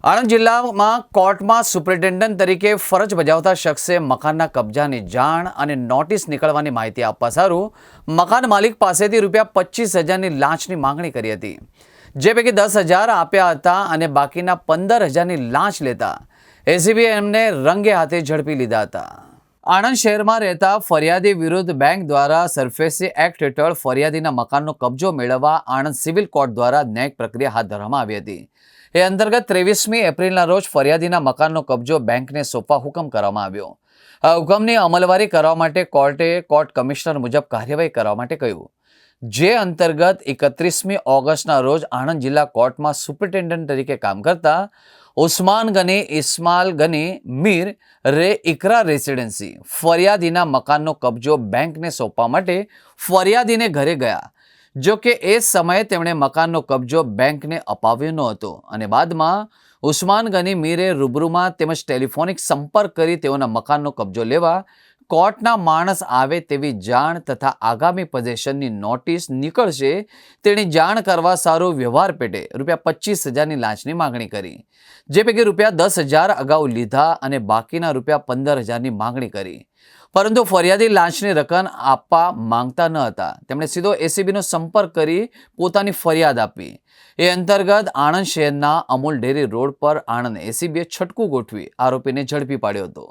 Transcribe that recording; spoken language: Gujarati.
આણંદ જિલ્લામાં કોર્ટમાં સુપ્રિન્ટેન્ડન્ટ તરીકે ફરજ બજાવતા શખ્સે મકાનના કબજાની જાણ અને નોટિસ નીકળવાની માહિતી આપવા સારું મકાન માલિક પાસેથી ₹25,000ની લાંચની માંગણી કરી હતી, જે પૈકી 10,000 આપ્યા હતા અને બાકીના 15,000ની લાંચ લેતા એસીબીએ એમને રંગે હાથે ઝડપી લીધા હતા। આણંદ શહેરમાં રહેતા ફરિયાદી વિરુદ્ધ બેંક દ્વારા સરફેસી એક્ટ હેઠળ ફરિયાદીના મકાનનો કબજો મેળવવા આણંદ સિવિલ કોર્ટ દ્વારા ન્યાયિક પ્રક્રિયા હાથ ધરવામાં આવી હતી। એ અંતર્ગત 23મી એપ્રિલના રોજ ફરિયાદીના મકાનનો કબજો બેંકને સોંપવા હુકમ કરવામાં આવ્યો। આ હુકમની અમલવારી કરવા માટે કોર્ટે કોર્ટ કમિશનર મુજબ કાર્યવાહી કરવા માટે કહ્યું, જે અંતર્ગત 31મી ઓગસ્ટના રોજ આણંદ જિલ્લા કોર્ટમાં સુપ્રિન્ટેન્ડન્ટ તરીકે કામ કરતા ઉસ્માન ગની ઇસ્માઇલ ગની મીર રે ઇકરા રેસિડેન્સી ફરિયાદીના મકાનનો કબજો બેંકને સોંપવા માટે ફરિયાદીને ઘરે ગયા। જો કે એ સમયે તેમણે મકાનનો કબજો બેંકને અપાવ્યો ન હતો અને બાદમાં ઉસ્માન ગની મીરે રૂબરૂમાં તેમજ ટેલિફોનિક સંપર્ક કરી તેઓના મકાનનો કબજો લેવા કોર્ટના માણસ આવે તેવી જાણ તથા આગામી પોઝેશનની નોટિસ નીકળશે તેની જાણ કરવા સારું વ્યવહાર પેટે ₹25,000ની લાંચની માંગણી કરી, જે પૈકી ₹10,000 અગાઉ લીધા અને બાકીના ₹15,000ની માંગણી કરી। પરંતુ ફરિયાદી લાંચની રકમ આપવા માંગતા ન હતા। તેમણે સીધો એસીબીનો સંપર્ક કરી પોતાની ફરિયાદ આપી। એ અંતર્ગત આણંદ શહેરના અમૂલ ડેરી રોડ પર આણંદ એસીબીએ છટકું ગોઠવી આરોપીને ઝડપી પાડ્યો હતો।